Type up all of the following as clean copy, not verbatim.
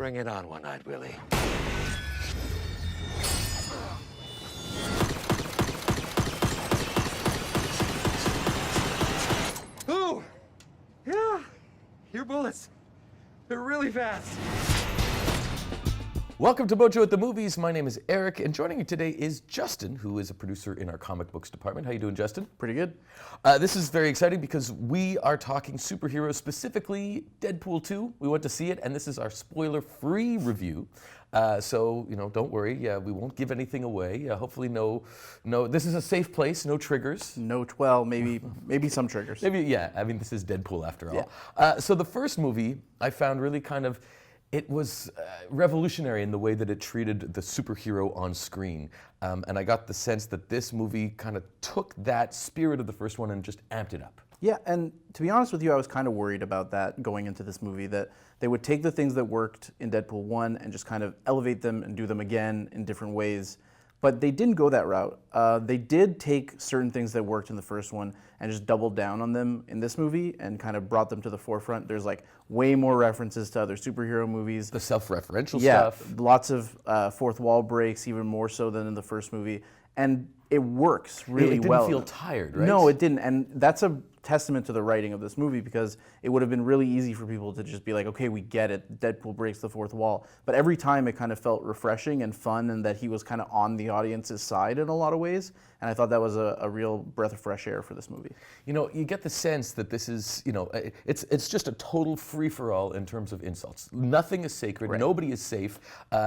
Bring it on, One-Eyed Willie. Ooh! Yeah! Your bullets. They're really fast. Welcome to Mojo the Movies. My name is Eric, and joining me today is Justin, who is a producer in our comic books department. How you doing, Justin? Pretty good. This is very exciting because we are talking superheroes, specifically Deadpool 2. We went to see it, and this is our spoiler-free review. So, don't worry. We won't give anything away. Hopefully, no. This is a safe place. No triggers. No, well, maybe some triggers. Maybe, yeah. I mean, this is Deadpool after all. So the first movie I found really it was revolutionary in the way that it treated the superhero on screen. And I got the sense that this movie kind of took that spirit of the first one and just amped it up. Yeah, and to be honest with you, I was kind of worried about that going into this movie, that they would take the things that worked in Deadpool 1 and just kind of elevate them and do them again in different ways. But they didn't go that route. They did take certain things that worked in the first one and just doubled down on them in this movie and kind of brought them to the forefront. There's like way more references to other superhero movies. The self-referential Yeah, stuff. lots of fourth wall breaks, even more so than in the first movie. And it works really well. It didn't feel tired, right? No, it didn't. And that's a testament to the writing of this movie, because it would have been really easy for people to just be like, okay, we get it, Deadpool breaks the fourth wall. But every time it kind of felt refreshing and fun, and that he was kind of on the audience's side in a lot of ways. And I thought that was a real breath of fresh air for this movie. You get the sense that this is, it's just a total free-for-all in terms of insults. Nothing is sacred. Right. Nobody is safe.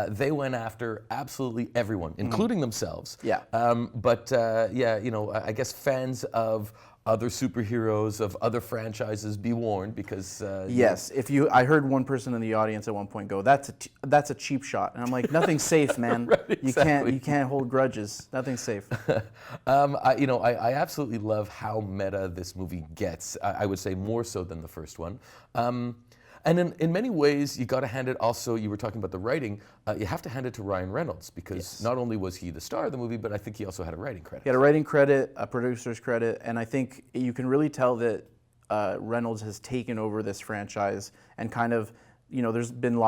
They went after absolutely everyone, including themselves. Yeah. I guess fans of other superheroes, of other franchises, be warned, because yes, I heard one person in the audience at one point go, that's a cheap shot, and I'm like, nothing's safe, man. Right, exactly. You can't hold grudges. Nothing's safe. I absolutely love how meta this movie gets. I would say more so than the first one. And in many ways, you got to hand it also, you were talking about the writing, you have to hand it to Ryan Reynolds, because not only was he the star of the movie, but I think he also had a writing credit. He had a writing credit, a producer's credit, and I think you can really tell that Reynolds has taken over this franchise and kind of, there's been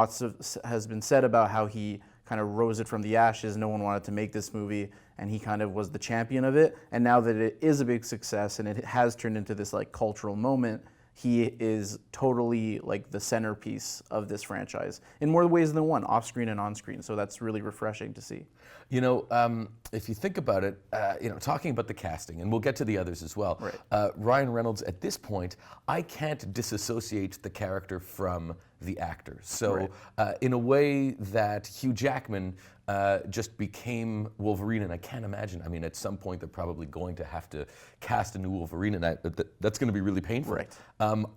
has been said about how he kind of rose it from the ashes. No one wanted to make this movie, and he kind of was the champion of it. And now that it is a big success and it has turned into this like cultural moment, he is totally like the centerpiece of this franchise in more ways than one, off screen and on screen. So that's really refreshing to see. If you think about it, talking about the casting, and we'll get to the others as well. Right. Ryan Reynolds, at this point, I can't disassociate the character from the actor. So, in a way that Hugh Jackman just became Wolverine, and I can't imagine. I mean, at some point they're probably going to have to cast a new Wolverine, and that's going to be really painful. Right.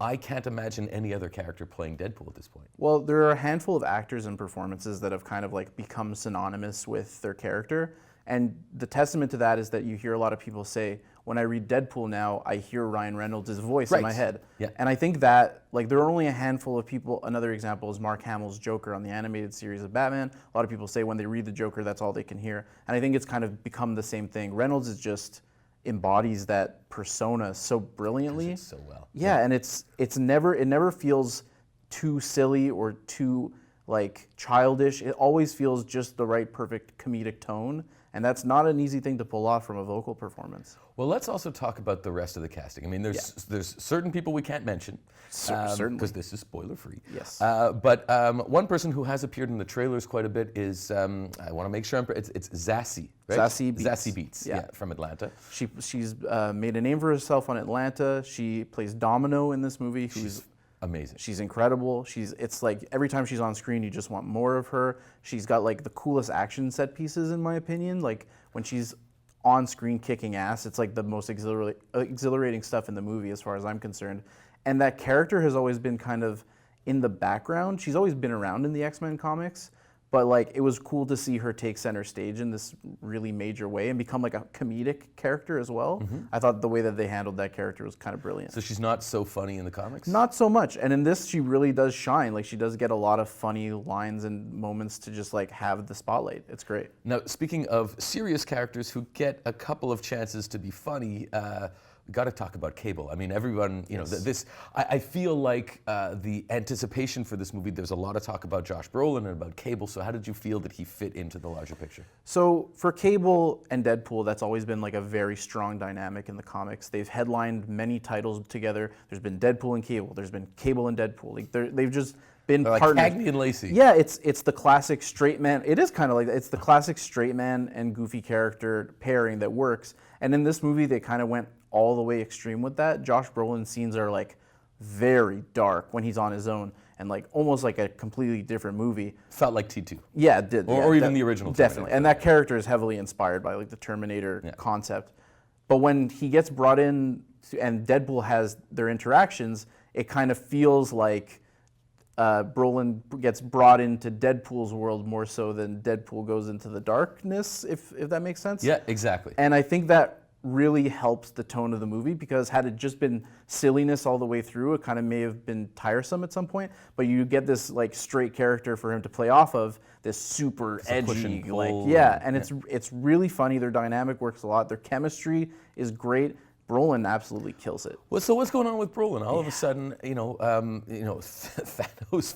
I can't imagine any other character playing Deadpool at this point. Well, there are a handful of actors and performances that have kind of like become synonymous with their character. And the testament to that is that you hear a lot of people say, when I read Deadpool now, I hear Ryan Reynolds' voice in my head. Yeah. And I think that, like, there are only a handful of people. Another example is Mark Hamill's Joker on the animated series of Batman. A lot of people say when they read the Joker, that's all they can hear. And I think it's kind of become the same thing. Reynolds is just embodies that persona so brilliantly. Does it so well. Yeah, and it never feels too silly or too like childish. It always feels just the right, perfect comedic tone. And that's not an easy thing to pull off from a vocal performance. Well, let's also talk about the rest of the casting. I mean, there's certain people we can't mention, certainly, because this is spoiler-free. Yes. But one person who has appeared in the trailers quite a bit is, I want to make sure it's Zazie, right? Zazie Beetz. Zazie Beetz, yeah, from Atlanta. She's made a name for herself on Atlanta. She plays Domino in this movie. She's amazing. She's incredible. It's like every time she's on screen, you just want more of her. She's got like the coolest action set pieces, in my opinion. Like when she's on screen kicking ass, it's like the most exhilarating stuff in the movie as far as I'm concerned. And that character has always been kind of in the background. She's always been around in the X-Men comics, but like it was cool to see her take center stage in this really major way and become like a comedic character as well. Mm-hmm. I thought the way that they handled that character was kind of brilliant. So she's not so funny in the comics? Not so much. And in this, she really does shine. Like she does get a lot of funny lines and moments to just like have the spotlight. It's great. Now, speaking of serious characters who get a couple of chances to be funny, got to talk about Cable. I mean, everyone, you know, I feel like the anticipation for this movie, there's a lot of talk about Josh Brolin and about Cable, so how did you feel that he fit into the larger picture? So for Cable and Deadpool, that's always been like a very strong dynamic in the comics. They've headlined many titles together. There's been Deadpool and Cable. There's been Cable and Deadpool. Like they've just been They're like partners. Cagney and Lacey. Yeah, it's the classic straight man. It is kind of like that. It's the classic straight man and goofy character pairing that works. And in this movie, they kind of went all the way extreme with that. Josh Brolin's scenes are like very dark when he's on his own, and like almost like a completely different movie. Felt like T2. Yeah, it did. Or even the original Definitely. Terminator. And that character is heavily inspired by like the Terminator concept. But when he gets brought in and Deadpool has their interactions, it kind of feels like Brolin gets brought into Deadpool's world more so than Deadpool goes into the darkness, if that makes sense. Yeah, exactly. And I think that really helps the tone of the movie, because had it just been silliness all the way through, it kind of may have been tiresome at some point. But you get this like straight character for him to play off of, this super edgy, like and it's really funny. Their dynamic works a lot. Their chemistry is great. Brolin absolutely kills it. Well, so what's going on with Brolin? All of a sudden, Thanos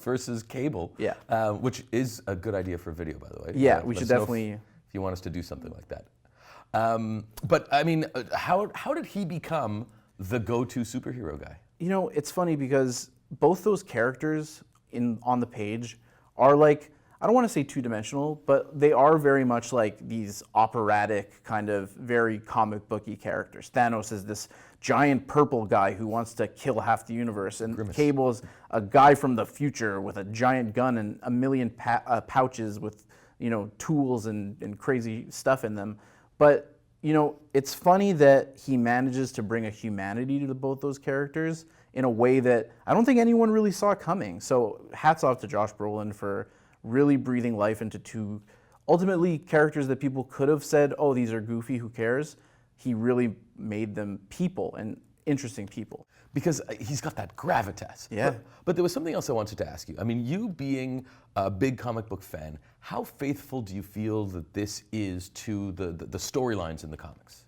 versus Cable. Yeah. Which is a good idea for video, by the way. Yeah, we Let should us know definitely. if you want us to do something like that. But I mean, how did he become the go-to superhero guy? You know, it's funny because both those characters on the page are like, I don't want to say two-dimensional, but they are very much like these operatic, kind of very comic booky characters. Thanos is this giant purple guy who wants to kill half the universe, and Grimace. Cable is a guy from the future with a giant gun and a million pouches with, you know, tools and crazy stuff in them. But, you know, it's funny that he manages to bring a humanity to both those characters in a way that I don't think anyone really saw coming. So hats off to Josh Brolin for really breathing life into two, ultimately, characters that people could have said, oh, these are goofy, who cares? He really made them people, and interesting people. Because he's got that gravitas. Yeah. But there was something else I wanted to ask you. I mean, you being a big comic book fan, how faithful do you feel that this is to the storylines in the comics?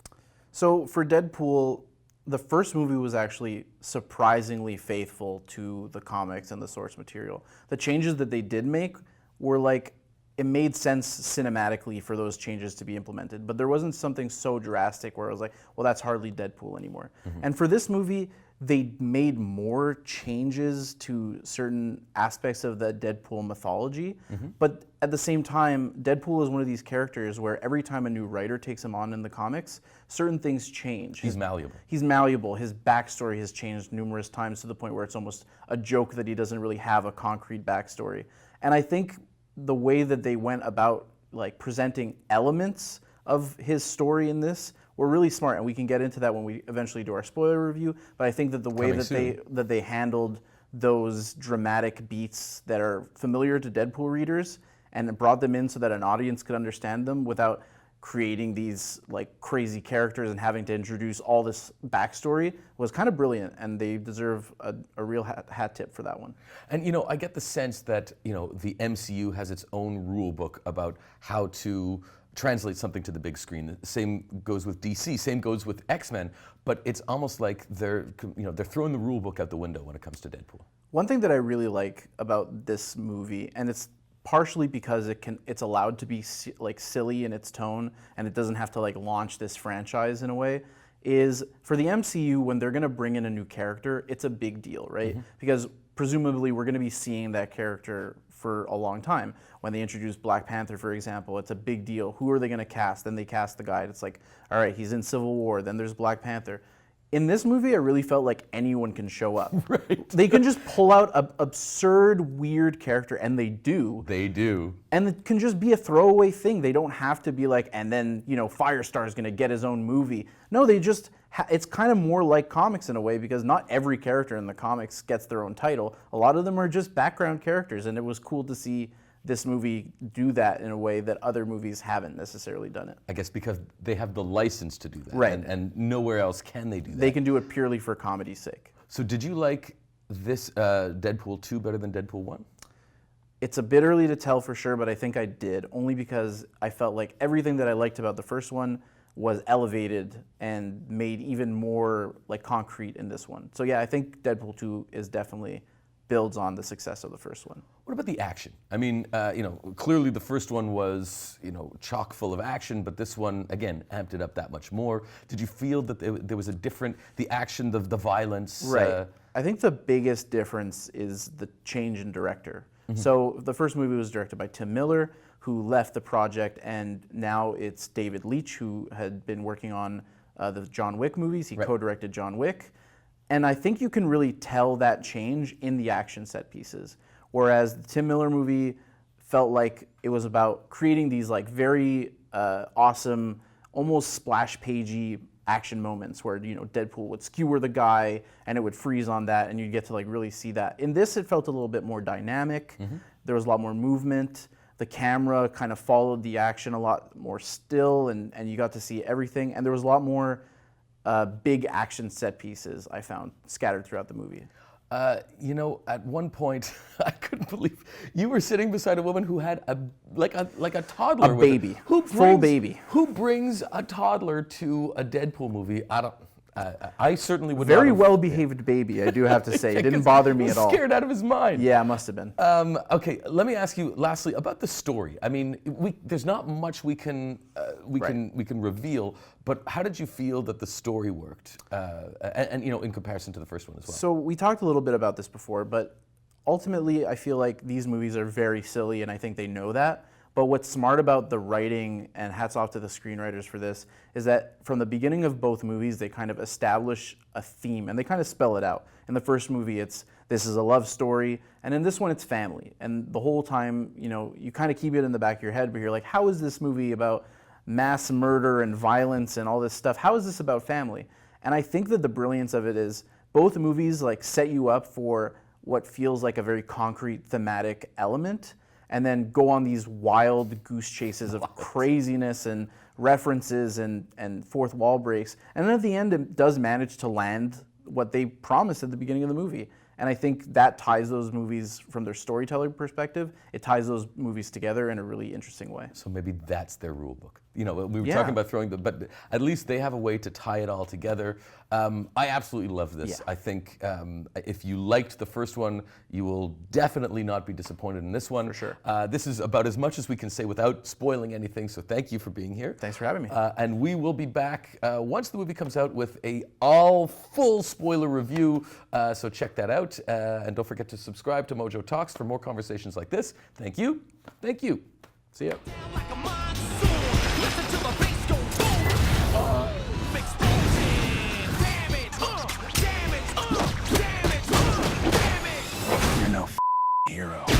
So for Deadpool, the first movie was actually surprisingly faithful to the comics and the source material. The changes that they did make were like, it made sense cinematically for those changes to be implemented, but there wasn't something so drastic where I was like, well, that's hardly Deadpool anymore. Mm-hmm. And for this movie, they made more changes to certain aspects of the Deadpool mythology, but at the same time, Deadpool is one of these characters where every time a new writer takes him on in the comics, certain things change. He's malleable. He's malleable. His backstory has changed numerous times to the point where it's almost a joke that he doesn't really have a concrete backstory. And I think the way that they went about like presenting elements of his story in this were really smart, and we can get into that when we eventually do our spoiler review. But I think that the way that they handled those dramatic beats that are familiar to Deadpool readers and brought them in so that an audience could understand them without creating these like crazy characters and having to introduce all this backstory was kind of brilliant, and they deserve a real hat tip for that one. And you know, I get the sense that, you know, the MCU has its own rule book about how to translate something to the big screen. The same goes with DC, same goes with X-Men, but it's almost like they're throwing the rule book out the window when it comes to Deadpool. One thing that I really like about this movie, and it's partially because it's allowed to be like silly in its tone, and it doesn't have to like launch this franchise in a way, is for the MCU, when they're gonna bring in a new character, it's a big deal, right? Mm-hmm. Because presumably we're gonna be seeing that character for a long time. When they introduce Black Panther, for example, it's a big deal. Who are they gonna cast? Then they cast the guy. It's like, all right, he's in Civil War, then there's Black Panther. In this movie, I really felt like anyone can show up. Right. They can just pull out an absurd, weird character, and they do. They do. And it can just be a throwaway thing. They don't have to be like, and then, you know, Firestar's gonna get his own movie. No, they just, it's kind of more like comics in a way, because not every character in the comics gets their own title. A lot of them are just background characters, and it was cool to see this movie do that in a way that other movies haven't necessarily done it. I guess because they have the license to do that. Right. And nowhere else can they do that. They can do it purely for comedy's sake. So did you like this Deadpool 2 better than Deadpool 1? It's a bit early to tell for sure, but I think I did, only because I felt like everything that I liked about the first one was elevated and made even more like concrete in this one. So yeah, I think Deadpool 2 is definitely builds on the success of the first one. What about the action? I mean, clearly the first one was, chock full of action, but this one, again, amped it up that much more. Did you feel that there was a different, the action, the violence? Right. I think the biggest difference is the change in director. So the first movie was directed by Tim Miller, who left the project, and now it's David Leitch, who had been working on the John Wick movies. He co-directed John Wick. And I think you can really tell that change in the action set pieces. Whereas the Tim Miller movie felt like it was about creating these like very awesome, almost splash pagey action moments where Deadpool would skewer the guy and it would freeze on that, and you'd get to like really see that. In this, it felt a little bit more dynamic. There was a lot more movement. The camera kind of followed the action a lot more still, and you got to see everything. And there was a lot more big action set pieces, I found, scattered throughout the movie. At one point, I couldn't believe you were sitting beside a woman who had a toddler. A with baby. Her. Full baby. Who brings a toddler to a Deadpool movie? I certainly would. Very not have, well-behaved baby, I do have to say. It didn't bother me at all. Scared out of his mind. Yeah, must have been. Okay, let me ask you lastly about the story. I mean, there's not much we can reveal, but how did you feel that the story worked, and in comparison to the first one as well? So we talked a little bit about this before, but ultimately I feel like these movies are very silly, and I think they know that. But what's smart about the writing, and hats off to the screenwriters for this, is that from the beginning of both movies, they kind of establish a theme, and they kind of spell it out. In the first movie, this is a love story, and in this one, it's family. And the whole time, you kind of keep it in the back of your head, but you're like, how is this movie about mass murder and violence and all this stuff? How is this about family? And I think that the brilliance of it is both movies like set you up for what feels like a very concrete thematic element, and then go on these wild goose chases of craziness and references and fourth wall breaks. And then at the end, it does manage to land what they promised at the beginning of the movie. And I think that ties those movies, from their storytelling perspective, it ties those movies together in a really interesting way. So maybe that's their rule book. We were talking about but at least they have a way to tie it all together. I absolutely love this. Yeah. I think if you liked the first one, you will definitely not be disappointed in this one. For sure. This is about as much as we can say without spoiling anything, so thank you for being here. Thanks for having me. And we will be back once the movie comes out with a full spoiler review, so check that out. And don't forget to subscribe to Mojo Talks for more conversations like this. Thank you. Thank you. See ya. You're no hero.